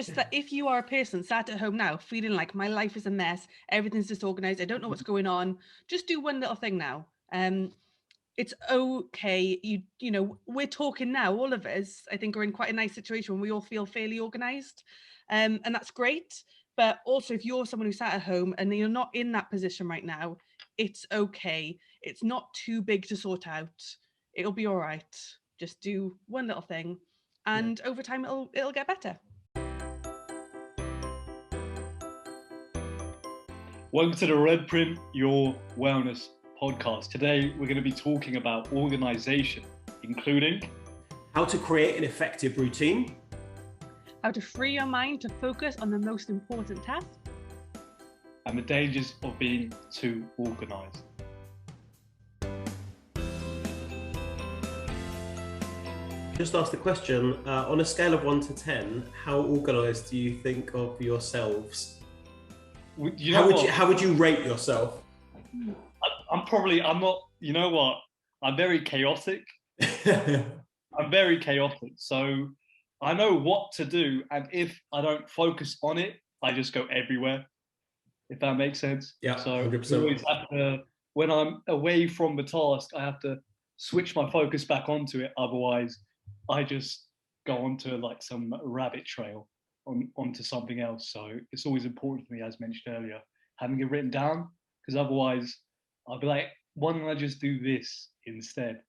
just that if you are a person sat at home now feeling like my life is a mess, everything's disorganized, I don't know what's going on, just do one little thing now. It's okay. You know, we're talking now, all of us, I think, are in quite a nice situation when we all feel fairly organized. And that's great. But also, if you're someone who sat at home and you're not in that position right now, it's okay. It's not too big to sort out. It'll be all right. Just do one little thing, and over time it'll get better. Welcome to the Red Print Your Wellness podcast. Today we're going to be talking about organisation, including how to create an effective routine, how to free your mind to focus on the most important task, and the dangers of being too organised. Just ask the question, on a scale of 1 to 10, how organised do you think of yourselves? How would you rate yourself? I'm not, you know what? I'm very chaotic. I'm very chaotic. So I know what to do. And if I don't focus on it, I just go everywhere, if that makes sense. Yeah, so 100%. I always have to, when I'm away from the task, I have to switch my focus back onto it. Otherwise, I just go onto like some rabbit trail onto something else. So it's always important for me, as mentioned earlier, having it written down, because otherwise I'll be like, why don't I just do this instead?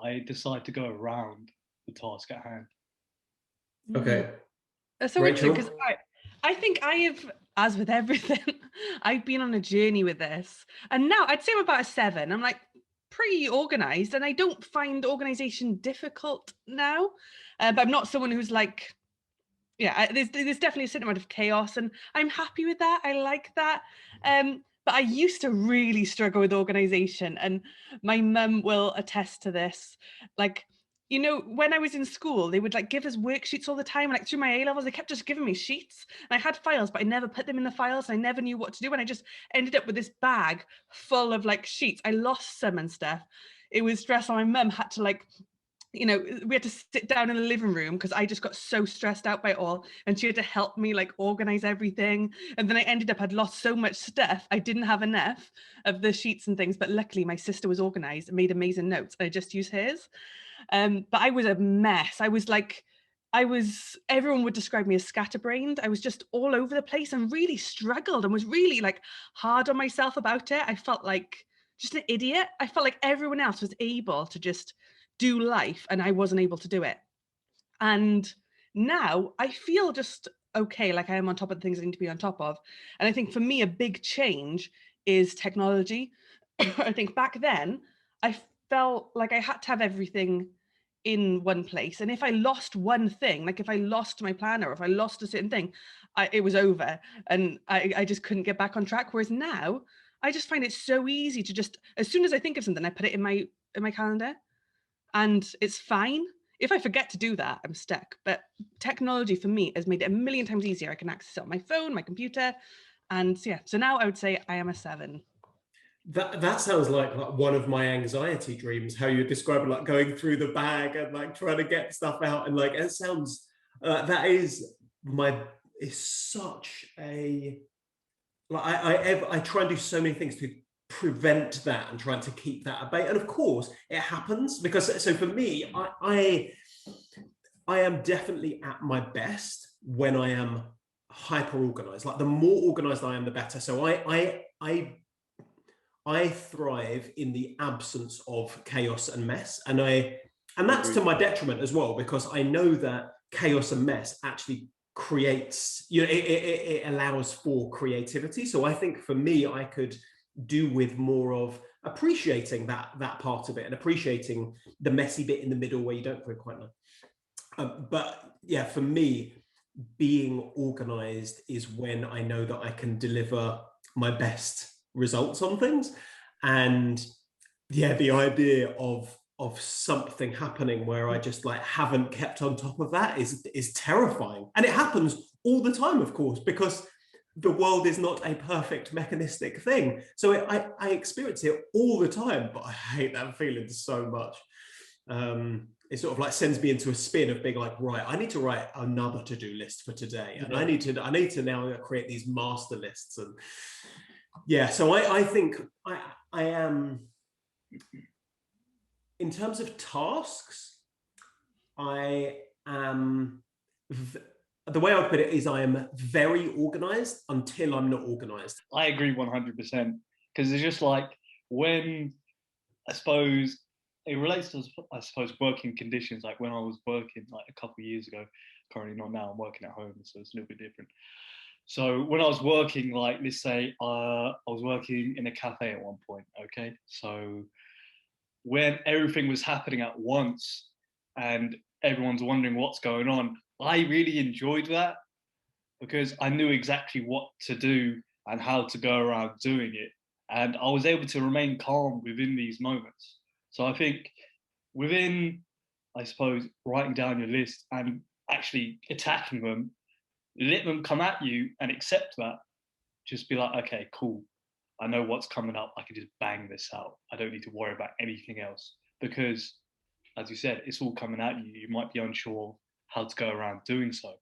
I decide to go around the task at hand. Okay. That's so interesting, because I think I have, as with everything, I've been on a journey with this. And now I'd say I'm about a 7. I'm like pretty organized, and I don't find organization difficult now. But I'm not someone who's like, there's definitely a certain amount of chaos, and I'm happy with that. I like that. But I used to really struggle with organization, and my mum will attest to this. Like, you know, when I was in school, they would like give us worksheets all the time. Like through my A levels, they kept just giving me sheets, and I had files, but I never put them in the files. And I never knew what to do, and I just ended up with this bag full of like sheets. I lost some and stuff. It was stressful. My mum had to like, you know, we had to sit down in the living room because I just got so stressed out by it all, and she had to help me like organize everything. And then I ended up, I'd lost so much stuff, I didn't have enough of the sheets and things, but luckily my sister was organized and made amazing notes, and I just used hers. But I was a mess. Everyone would describe me as scatterbrained. I was just all over the place and really struggled and was really like hard on myself about it. I felt like just an idiot. I felt like everyone else was able to just do life and I wasn't able to do it. And now I feel just okay, like I am on top of the things I need to be on top of. And I think for me, a big change is technology. I think back then I felt like I had to have everything in one place. And if I lost one thing, like if I lost my planner, or if I lost a certain thing, it was over, and I just couldn't get back on track. Whereas now I just find it so easy to just, as soon as I think of something, I put it in my calendar. And it's fine. If I forget to do that, I'm stuck. But technology for me has made it a million times easier. I can access it on my phone, my computer. And so now I would say I am a 7. That sounds like one of my anxiety dreams, how you describe it, like going through the bag and like trying to get stuff out. And like, it sounds, it's such a, like I try and do so many things to prevent that and trying to keep that at bay. And of course it happens, because so for me, I am definitely at my best when I am hyper organized. Like the more organized I am, the better. So I thrive in the absence of chaos and mess, and that's to my detriment as well, because I know that chaos and mess actually creates, you know, it allows for creativity. So I think for me, I could do with more of appreciating that part of it, and appreciating the messy bit in the middle where you don't feel quite know. But yeah, for me, being organized is when I know that I can deliver my best results on things. And yeah, the idea of something happening where I just like haven't kept on top of that is terrifying. And it happens all the time, of course, because the world is not a perfect mechanistic thing. So I experience it all the time, but I hate that feeling so much. it sort of like sends me into a spin of being like, right, I need to write another to-do list for today, and I need to now create these master lists. And yeah, so I think I am, in terms of tasks, I am, the way I would put it is I am very organized until I'm not organized. I agree 100%, because it's just like, when, I suppose it relates to, I suppose, working conditions. Like when I was working like a couple of years ago, currently not now, I'm working at home, so it's a little bit different. So when I was working, like let's say I was working in a cafe at one point, okay? So when everything was happening at once and everyone's wondering what's going on, I really enjoyed that, because I knew exactly what to do and how to go around doing it. And I was able to remain calm within these moments. So I think within, I suppose, writing down your list and actually attacking them, let them come at you and accept that. Just be like, okay, cool. I know what's coming up. I can just bang this out. I don't need to worry about anything else, because, as you said, it's all coming at you. You might be unsure how to go around doing so.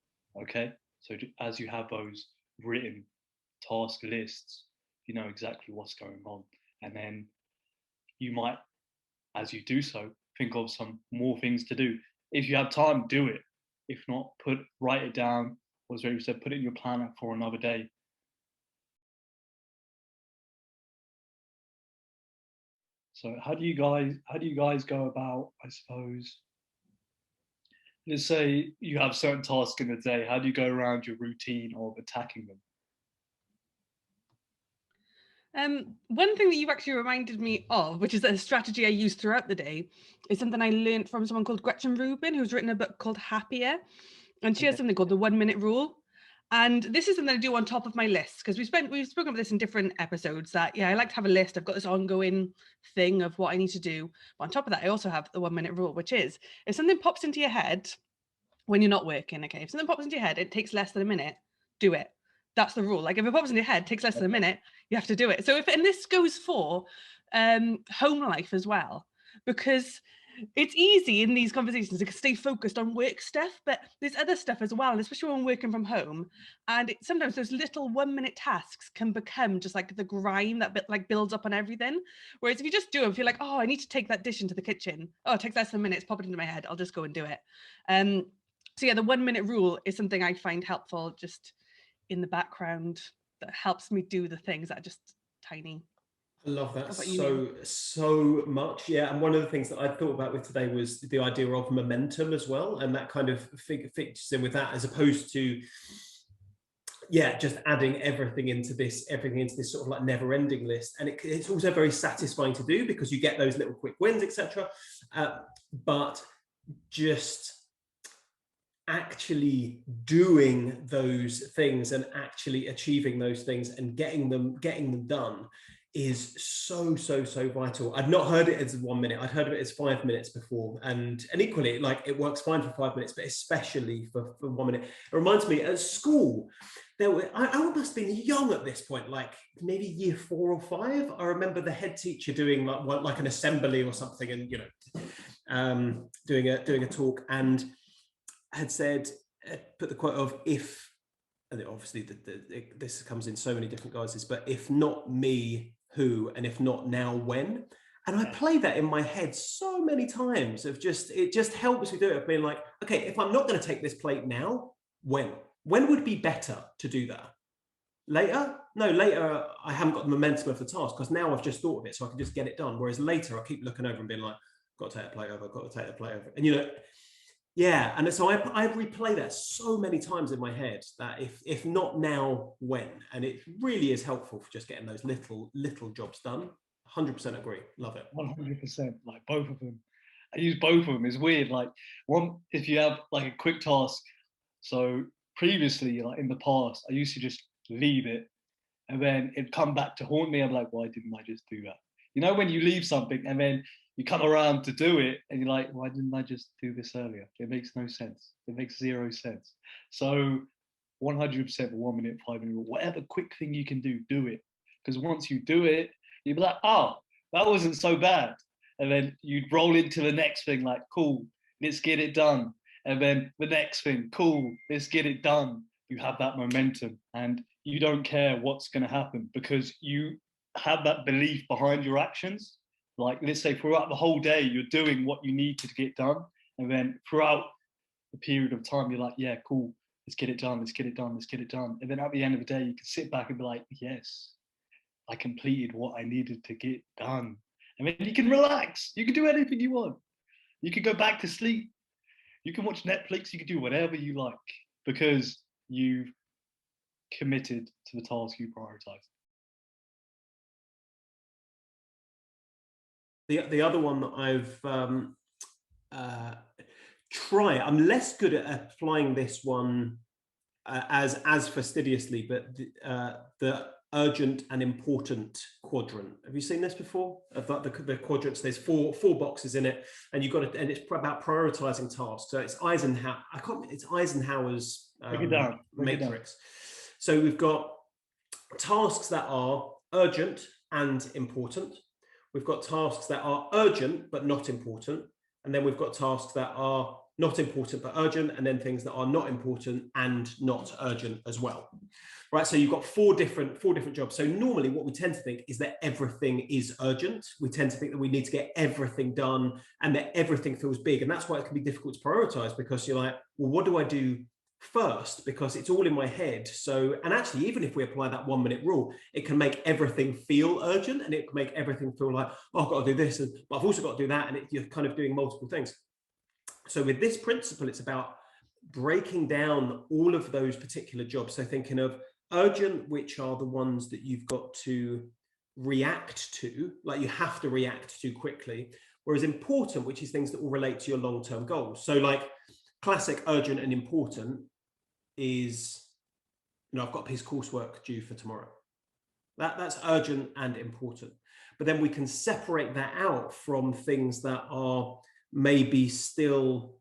Okay. So as you have those written task lists, you know exactly what's going on. And then you might, as you do so, think of some more things to do. If you have time, do it. If not, write it down. As Ray said, put it in your planner for another day. So how do you guys go about, I suppose, let's say you have certain tasks in the day, how do you go around your routine of attacking them? One thing that you've actually reminded me of, which is a strategy I use throughout the day, is something I learned from someone called Gretchen Rubin, who's written a book called Happier. And she has something called the 1 minute rule. And this is something I do on top of my list, because we've spoken about this in different episodes, that, yeah, I like to have a list. I've got this ongoing thing of what I need to do. But on top of that, I also have the 1 minute rule, which is, if something pops into your head when you're not working, okay, if something pops into your head, it takes less than a minute, do it. That's the rule. Like if it pops into your head, it takes less than a minute, you have to do it. So and this goes for home life as well, because it's easy in these conversations to stay focused on work stuff, but there's other stuff as well, and especially when working from home. And sometimes those little 1 minute tasks can become just like the grime that builds up on everything. Whereas if you just do it, if you're like, oh, I need to take that dish into the kitchen. Oh, it takes less than a minute, it's popping into my head. I'll just go and do it. So yeah, the 1 minute rule is something I find helpful just in the background, that helps me do the things that are just tiny. I love that so much. Yeah, and one of the things that I thought about with today was the idea of momentum as well, and that kind of fits in with that, as opposed to, yeah, just adding everything into this sort of like never-ending list. And it's also very satisfying to do, because you get those little quick wins, etc. But just actually doing those things and actually achieving those things and getting them done is so vital. I'd not heard it as 1 minute. I'd heard of it as 5 minutes before, and equally, like, it works fine for 5 minutes, but especially for 1 minute. It reminds me, at school, I must have been young at this point, like maybe year 4 or 5. I remember the head teacher doing like an assembly or something, and doing a talk, and had said, put the quote of, if, and obviously this comes in so many different guises, but if not me, who? And if not now, when? And I play that in my head so many times, of it just helps me do it, of being like, okay, if I'm not going to take this plate now, when would be better to do that? Later? No, later I haven't got the momentum of the task, because now I've just thought of it, so I can just get it done. Whereas later I keep looking over and being like, got to take a plate over, got to take a plate over. And yeah, and so I replay that so many times in my head, that if not now, when? And it really is helpful for just getting those little jobs done. 100% agree. Love it. 100%. Like both of them. I use both of them. It's weird. Like one, if you have like a quick task. So previously, like in the past, I used to just leave it, and then it'd come back to haunt me. I'm like, why didn't I just do that? You know, when you leave something and then you come around to do it and you're like, why didn't I just do this earlier? It makes no sense. It makes zero sense. So 100% 1 minute, 5 minute, whatever quick thing you can do, do it. Because once you do it, you'll be like, oh, that wasn't so bad. And then you'd roll into the next thing like, cool, let's get it done. And then the next thing, cool, let's get it done. You have that momentum and you don't care what's going to happen because you have that belief behind your actions. Like, let's say throughout the whole day, you're doing what you need to get done. And then throughout the period of time, you're like, yeah, cool, let's get it done, let's get it done, let's get it done. And then at the end of the day, you can sit back and be like, yes, I completed what I needed to get done. And then you can relax. You can do anything you want. You can go back to sleep. You can watch Netflix. You can do whatever you like because you've committed to the task you prioritize. The other one that I've tried, I'm less good at applying this one as fastidiously, but the urgent and important quadrant. Have you seen this before? The quadrants, there's four boxes in it, and you've got to, and it's about prioritizing tasks. So it's Eisenhower's matrix. So we've got tasks that are urgent and important. We've got tasks that are urgent but not important, and then we've got tasks that are not important but urgent, and then things that are not important and not urgent as well. Right, so you've got four different jobs. So normally what we tend to think is that everything is urgent. We tend to think that we need to get everything done and that everything feels big. And that's why it can be difficult to prioritize, because you're like, well, what do I do first? Because it's all in my head. So, and actually, even if we apply that 1 minute rule, it can make everything feel urgent, and it can make everything feel like, oh, I've got to do this, and but I've also got to do that. And you're kind of doing multiple things. So with this principle, it's about breaking down all of those particular jobs. So thinking of urgent, which are the ones that you've got to react to, like you have to react to quickly, whereas important, which is things that will relate to your long-term goals. So like classic urgent and important is, I've got a piece of coursework due for tomorrow. That's urgent and important. But then we can separate that out from things that are maybe still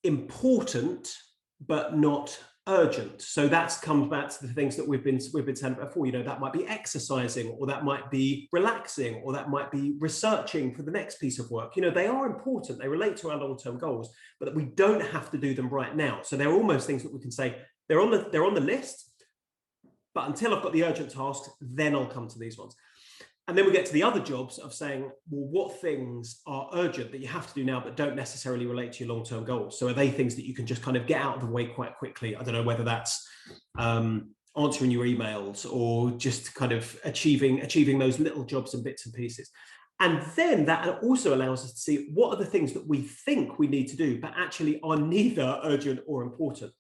important but not urgent. So that comes back to the things that we've been saying before. That might be exercising, or that might be relaxing, or that might be researching for the next piece of work. They are important, they relate to our long-term goals, but that we don't have to do them right now. So they're almost things that we can say they're on the list, but until I've got the urgent tasks, then I'll come to these ones. And then we get to the other jobs of saying, well, what things are urgent that you have to do now, but don't necessarily relate to your long-term goals? So are they things that you can just kind of get out of the way quite quickly? I don't know whether that's answering your emails or just kind of achieving those little jobs and bits and pieces. And then that also allows us to see what are the things that we think we need to do, but actually are neither urgent or important.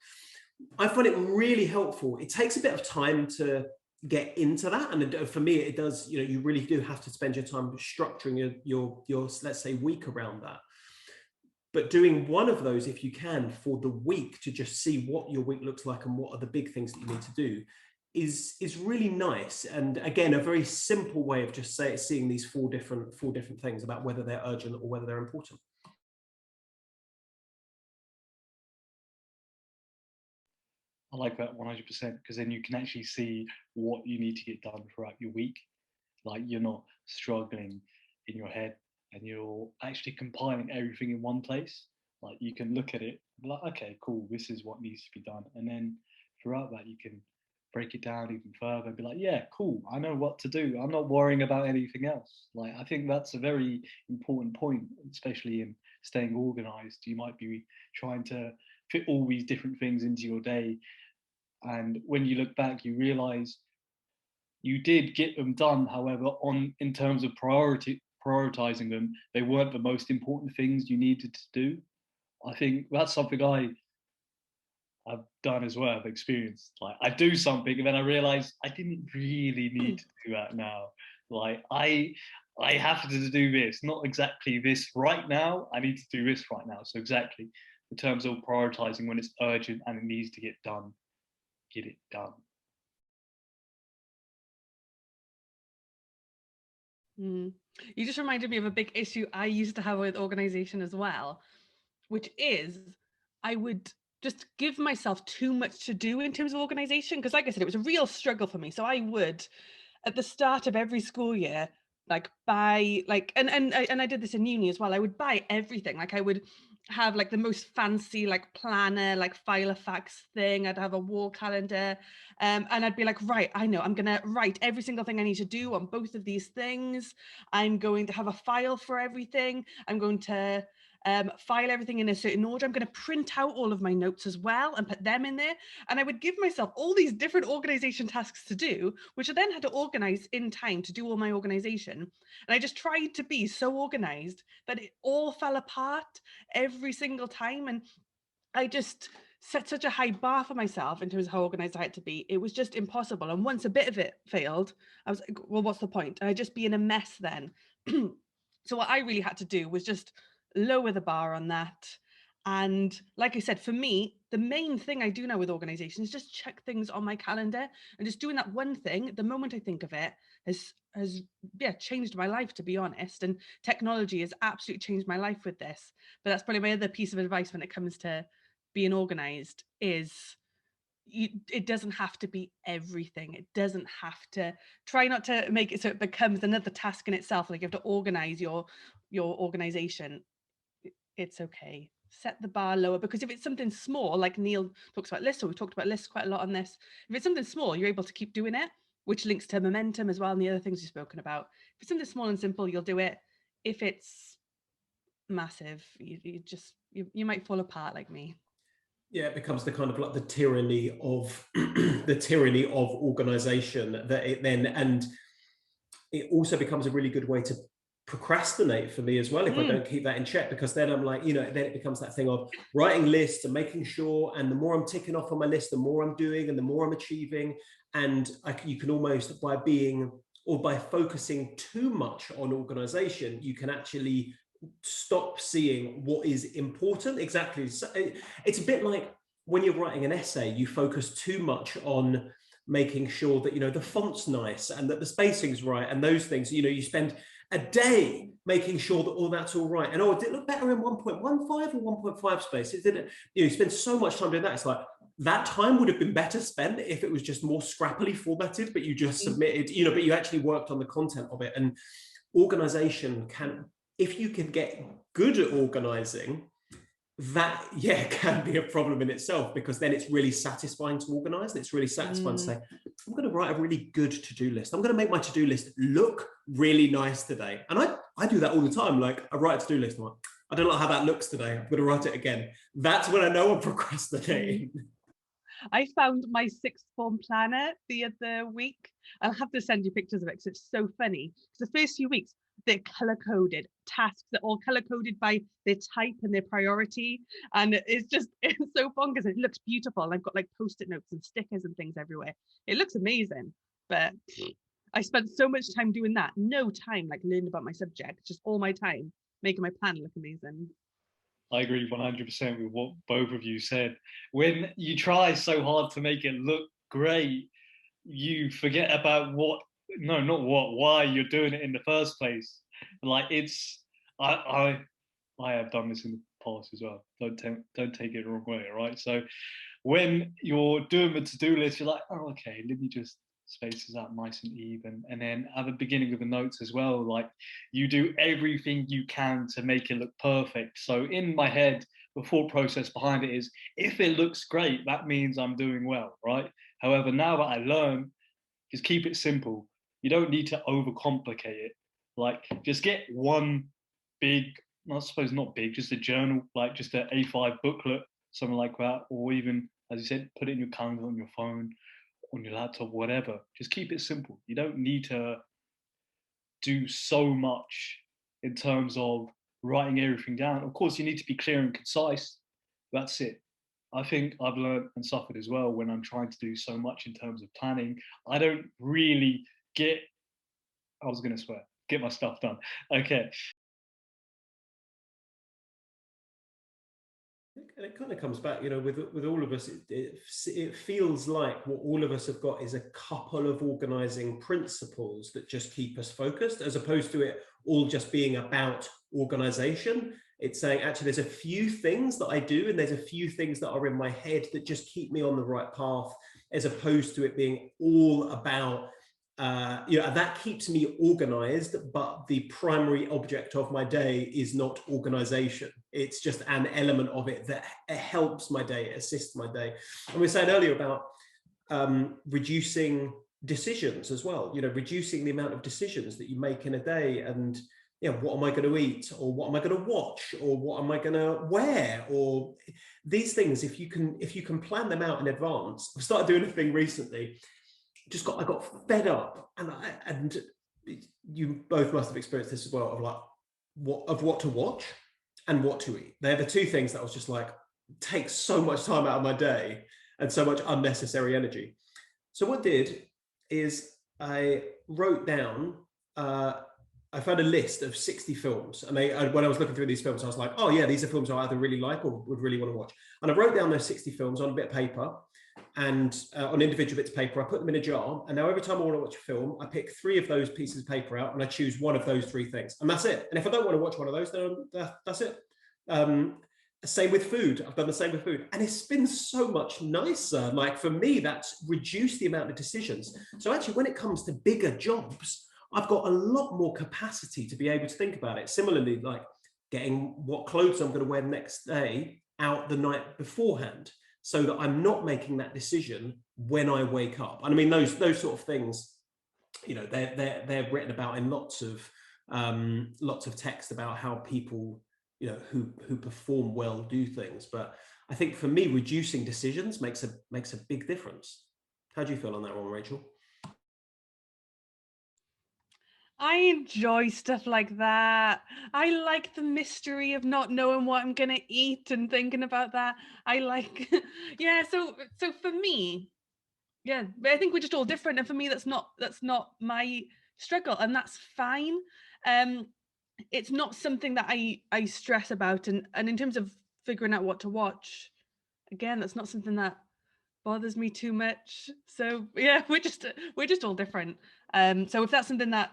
I find it really helpful. It takes a bit of time to get into that, and for me it does. You really do have to spend your time structuring your let's say week around that, but doing one of those, if you can, for the week, to just see what your week looks like and what are the big things that you need to do is really nice. And again, a very simple way of just seeing these four different things about whether they're urgent or whether they're important. I like that 100%, because then you can actually see what you need to get done throughout your week. Like, you're not struggling in your head, and you're actually compiling everything in one place. Like, you can look at it and be like, okay, cool, this is what needs to be done. And then throughout that, you can break it down even further and be like, yeah, cool, I know what to do. I'm not worrying about anything else. Like, I think that's a very important point, especially in staying organized. You might be trying to fit all these different things into your day, and when you look back, you realize you did get them done. However, in terms of prioritizing them, they weren't the most important things you needed to do. I think that's something I've done as well. I've experienced, like, I do something and then I realize I didn't really need to do that now. Like, I have to do this, not exactly this right now. I need to do this right now. So exactly, in terms of prioritizing when it's urgent and it needs to get done, get it done. You just reminded me of a big issue I used to have with organization as well, which is I would just give myself too much to do in terms of organization. Because like I said, it was a real struggle for me. So I would, at the start of every school year, like buy like and I did this in uni as well. I would buy everything. Like I would have like the most fancy like planner, like Filofax thing. I'd have a wall calendar, and I'd be like, right, I know I'm gonna write every single thing I need to do on both of these things. I'm going to have a file for everything. I'm going to file everything in a certain order. I'm going to print out all of my notes as well and put them in there. And I would give myself all these different organization tasks to do, which I then had to organize in time to do all my organization. And I just tried to be so organized that it all fell apart every single time. And I just set such a high bar for myself in terms of how organized I had to be. It was just impossible. And once a bit of it failed, I was like, well, what's the point? I'd just be in a mess then. So what I really had to do was just lower the bar on that. And like I said, for me, the main thing I do now with organization is just check things on my calendar, and just doing that one thing, the moment I think of it, has yeah, changed my life, to be honest. And technology has absolutely changed my life with this. But that's probably my other piece of advice when it comes to being organized is it doesn't have to be everything. It doesn't have to, try not to make it so it becomes another task in itself. Like you have to organize your organization. It's okay. Set the bar lower, because if it's something small, like Neil talks about lists, or we talked about lists quite a lot on this. If it's something small, you're able to keep doing it, which links to momentum as well, and the other things we've spoken about. If it's something small and simple, you'll do it. If it's massive, you might fall apart like me. Yeah, it becomes the kind of like the tyranny of the tyranny of organization that it then, and it also becomes a really good way to procrastinate for me as well if I don't keep that in check, because then I'm like, then it becomes that thing of writing lists and making sure, and the more I'm ticking off on my list, the more I'm doing and the more I'm achieving. And you can almost, by being, or by focusing too much on organization, you can actually stop seeing what is important. Exactly. So it's a bit like when you're writing an essay, you focus too much on making sure that the font's nice and that the spacing's right and those things. You spend a day making sure that all that's all right, and did it look better in 1.15 or 1.5 space? It didn't. You spend so much time doing that. It's like that time would have been better spent if it was just more scrappily formatted, but you just submitted, but you actually worked on the content of it. And organization can, if you can get good at organizing, that can be a problem in itself, because then it's really satisfying to organize, and it's really satisfying to say, I'm going to write a really good to-do list. I'm going to make my to-do list look really nice today. And I do that all the time. Like I write a to-do list, I'm like, I don't know how that looks today, I'm going to write it again. That's when I know I'm procrastinating. I found my sixth form planner the other week. I'll have to send you pictures of it because it's so funny. The first few weeks, they're color coded. Tasks are all color coded by their type and their priority. And it's so bonkers. It looks beautiful. And I've got like post-it notes and stickers and things everywhere. It looks amazing. But I spent so much time doing that. No time like learning about my subject, just all my time making my plan look amazing. I agree 100% with what both of you said. When you try so hard to make it look great, you forget about why you're doing it in the first place. Like I have done this in the past as well. Don't take it the wrong way, right? So when you're doing the to-do list, you're like, oh, okay, let me just space this out nice and even. And then at the beginning of the notes as well, like you do everything you can to make it look perfect. So in my head, the thought process behind it is, if it looks great, that means I'm doing well, right? However, now that I learn, just keep it simple. You don't need to overcomplicate it. Like just get one big, I suppose not big, just a journal, like just an A5 booklet, something like that, or even, as you said, put it in your calendar on your phone, on your laptop, whatever. Just keep it simple. You don't need to do so much in terms of writing everything down. Of course, you need to be clear and concise. That's it. I think I've learned and suffered as well when I'm trying to do so much in terms of planning. I don't really get my stuff done. Okay. And it kind of comes back, with all of us, it feels like what all of us have got is a couple of organizing principles that just keep us focused, as opposed to it all just being about organization. It's saying, actually, there's a few things that I do, and there's a few things that are in my head that just keep me on the right path, as opposed to it being all about that keeps me organized, but the primary object of my day is not organization. It's just an element of it that helps my day, assists my day. And we were saying earlier about reducing decisions as well, reducing the amount of decisions that you make in a day. And what am I going to eat, or what am I going to watch, or what am I going to wear, or these things, if you can plan them out in advance. I've started doing a thing recently. I got fed up, and you both must have experienced this as well, of what to watch and what to eat. They're the two things that I was just like, take so much time out of my day and so much unnecessary energy. So what I did is I wrote down, I found a list of 60 films, and when I was looking through these films, I was like, oh yeah, these are films I either really like or would really want to watch. And I wrote down those 60 films on a bit of paper, and on individual bits of paper. I put them in a jar, and now every time I want to watch a film, I pick 3 of those pieces of paper out, and I choose one of those 3 things, and that's it. And if I don't want to watch one of those, then that's it. Same with food. I've done the same with food, and it's been so much nicer. Like, for me, that's reduced the amount of decisions. So actually, when it comes to bigger jobs, I've got a lot more capacity to be able to think about it. Similarly, like getting what clothes I'm going to wear the next day out the night beforehand, so that I'm not making that decision when I wake up. And I mean, those sort of things, they're written about in lots of text about how people, who perform well do things. But I think for me, reducing decisions makes a big difference. How do you feel on that one, Rachel? I enjoy stuff like that. I like the mystery of not knowing what I'm gonna eat and thinking about that. I like, yeah. So for me, yeah, but I think we're just all different, and for me, that's not my struggle, and that's fine. It's not something that I stress about, and in terms of figuring out what to watch, again, that's not something that bothers me too much. So yeah, we're just all different. So if that's something that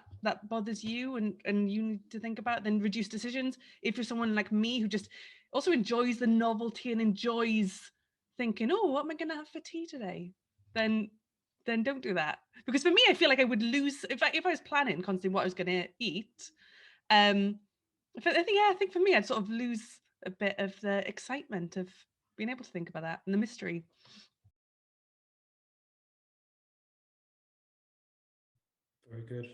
bothers you and you need to think about, then reduce decisions. If you're someone like me who just also enjoys the novelty and enjoys thinking, oh, what am I gonna have for tea today, then don't do that. Because for me, I feel like I would lose if I was planning constantly what I was gonna eat. I think for me, I'd sort of lose a bit of the excitement of being able to think about that and the mystery. Very good.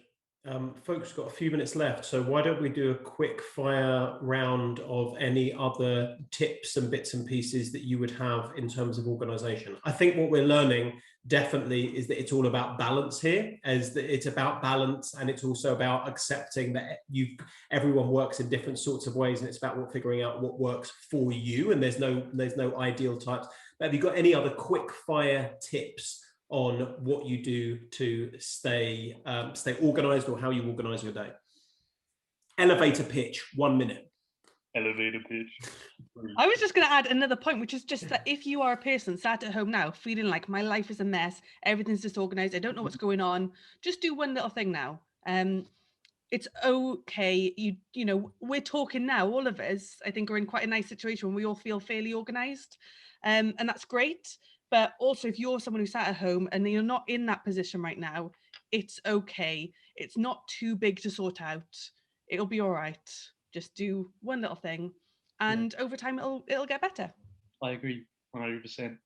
Folks, got a few minutes left, so why don't we do a quick fire round of any other tips and bits and pieces that you would have in terms of organization? I think what we're learning definitely is that it's all about balance here, as that it's about balance, and it's also about accepting that everyone works in different sorts of ways, and it's about figuring out what works for you, and there's no ideal types. But have you got any other quick fire tips on what you do to stay organized, or how you organize your day? Elevator pitch, 1 minute. Elevator pitch. I was just going to add another point, which is just that if you are a person sat at home now feeling like my life is a mess, everything's disorganized, I don't know what's going on, just do one little thing now. It's okay. You know, we're talking now, all of us, I think, are in quite a nice situation when we all feel fairly organized. And that's great. But also, if you're someone who sat at home and you're not in that position right now, it's okay. It's not too big to sort out. It'll be all right. Just do one little thing, and over time, it'll get better. I agree 100%.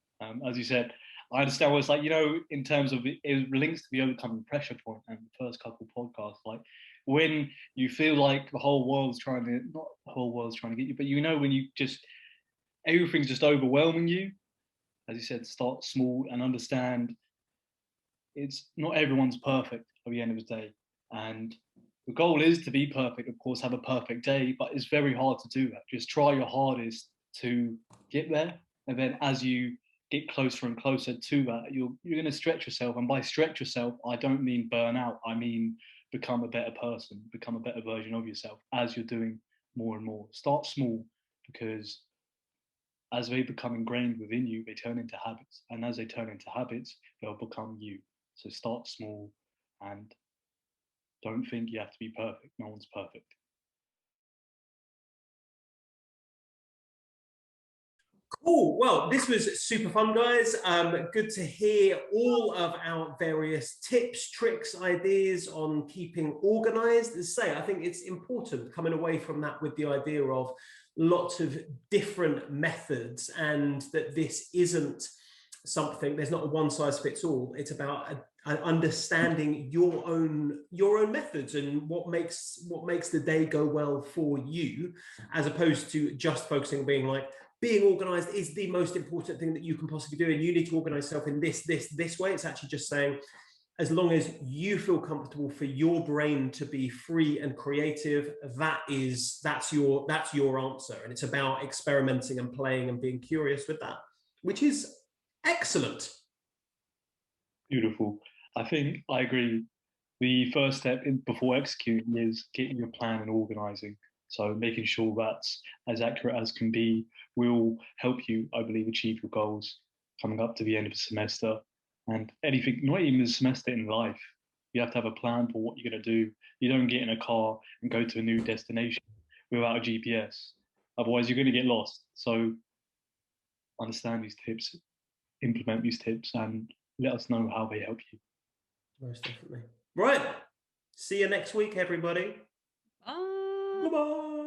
As you said, I understand what it's like, in terms of it links to the overcoming pressure point and the first couple podcasts. Like, when you feel like not the whole world's trying to get you, but when you just, everything's just overwhelming you, as you said, start small and understand it's not everyone's perfect at the end of the day. And the goal is to be perfect, of course, have a perfect day, but it's very hard to do that. Just try your hardest to get there. And then as you get closer and closer to that, you're going to stretch yourself. And by stretch yourself, I don't mean burn out. I mean become a better person, become a better version of yourself as you're doing more and more. Start small, because as they become ingrained within you, they turn into habits. And as they turn into habits, they'll become you. So start small and don't think you have to be perfect. No one's perfect. Oh, well, this was super fun, guys. Good to hear all of our various tips, tricks, ideas on keeping organized. As I say, I think it's important coming away from that with the idea of lots of different methods, and that this isn't something, there's not a one size fits all. It's about understanding your own methods and what makes the day go well for you, as opposed to just focusing on being like, being organized is the most important thing that you can possibly do, and you need to organize yourself in this way. It's actually just saying, as long as you feel comfortable for your brain to be free and creative, that's your answer. And it's about experimenting and playing and being curious with that, which is excellent. Beautiful. I think I agree. The first step before executing is getting your plan and organizing. So making sure that's as accurate as can be will help you, I believe, achieve your goals coming up to the end of the semester. And anything, not even the semester, in life, you have to have a plan for what you're going to do. You don't get in a car and go to a new destination without a GPS. Otherwise, you're going to get lost. So understand these tips, implement these tips, and let us know how they help you. Most definitely. Right. See you next week, everybody. Bye. Bye-bye.